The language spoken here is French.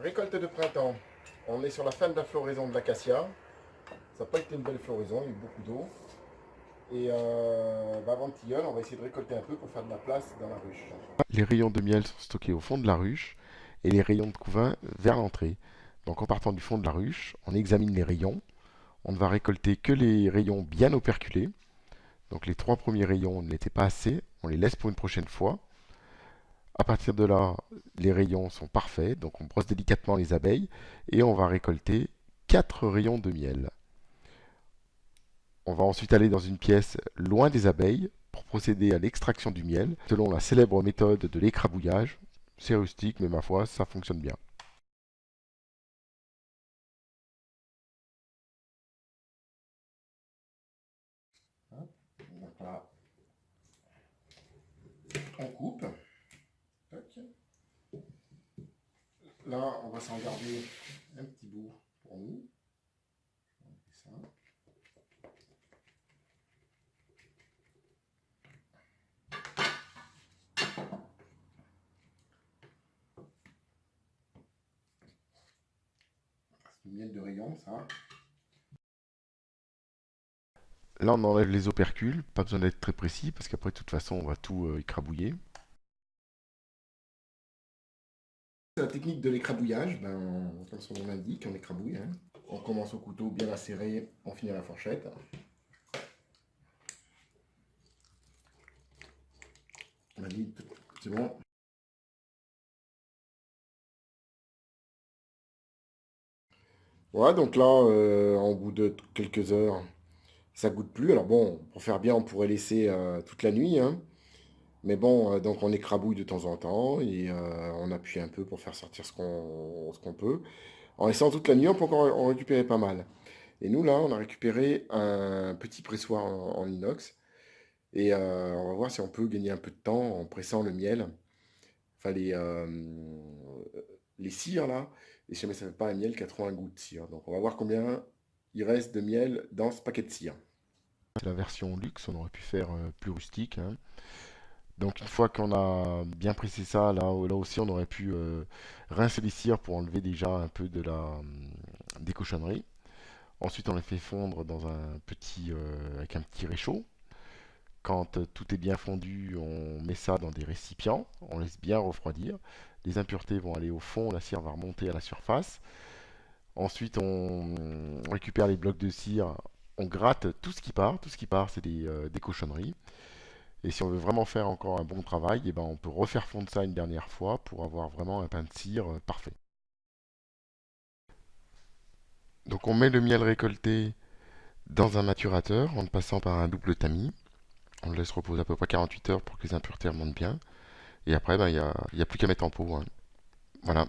Récolte de printemps. On est sur la fin de la floraison de l'acacia. Ça n'a pas été une belle floraison, il y a eu beaucoup d'eau. Et avant de tilleul, on va essayer de récolter un peu pour faire de la place dans la ruche. Les rayons de miel sont stockés au fond de la ruche et les rayons de couvain vers l'entrée. Donc en partant du fond de la ruche, on examine les rayons. On ne va récolter que les rayons bien operculés. Donc les 3 premiers rayons n'étaient pas assez, on les laisse pour une prochaine fois. À partir de là, les rayons sont parfaits, donc on brosse délicatement les abeilles et on va récolter 4 rayons de miel. On va ensuite aller dans une pièce loin des abeilles pour procéder à l'extraction du miel selon la célèbre méthode de l'écrabouillage. C'est rustique, mais ma foi, ça fonctionne bien. Donc là, on coupe. Là, on va s'en garder un petit bout pour nous. Ça. C'est du miel de rayon, ça. Là, on enlève les opercules, pas besoin d'être très précis parce qu'après, de toute façon, on va tout écrabouiller. La technique de l'écrabouillage, comme son nom l'indique, on écrabouille. Hein. On commence au couteau bien acéré, on finit à la fourchette. On a dit, c'est bon. Voilà, donc là, en bout de quelques heures, ça goûte plus. Alors bon, pour faire bien, on pourrait laisser toute la nuit. Hein. Mais bon, donc on écrabouille de temps en temps et on appuie un peu pour faire sortir ce qu'on peut. En laissant toute la nuit, on peut encore en récupérer pas mal. Et nous, là, on a récupéré un petit pressoir en inox. Et on va voir si on peut gagner un peu de temps en pressant le miel. Enfin, les cires, là. Et si jamais ça ne fait pas un miel qui a trop un goût de cire. Donc on va voir combien il reste de miel dans ce paquet de cire. C'est la version luxe, on aurait pu faire plus rustique. Hein. Donc une fois qu'on a bien pressé ça, là aussi on aurait pu rincer les cires pour enlever déjà un peu des cochonneries. Ensuite on les fait fondre dans avec un petit réchaud. Quand tout est bien fondu, on met ça dans des récipients, on laisse bien refroidir. Les impuretés vont aller au fond, la cire va remonter à la surface. Ensuite on récupère les blocs de cire, on gratte tout ce qui part. Tout ce qui part c'est des cochonneries. Et si on veut vraiment faire encore un bon travail, eh ben on peut refaire fondre ça une dernière fois pour avoir vraiment un pain de cire parfait. Donc on met le miel récolté dans un maturateur en le passant par un double tamis. On le laisse reposer à peu près 48 heures pour que les impuretés remontent bien. Et après, il n'y a plus qu'à mettre en pot. Hein. Voilà.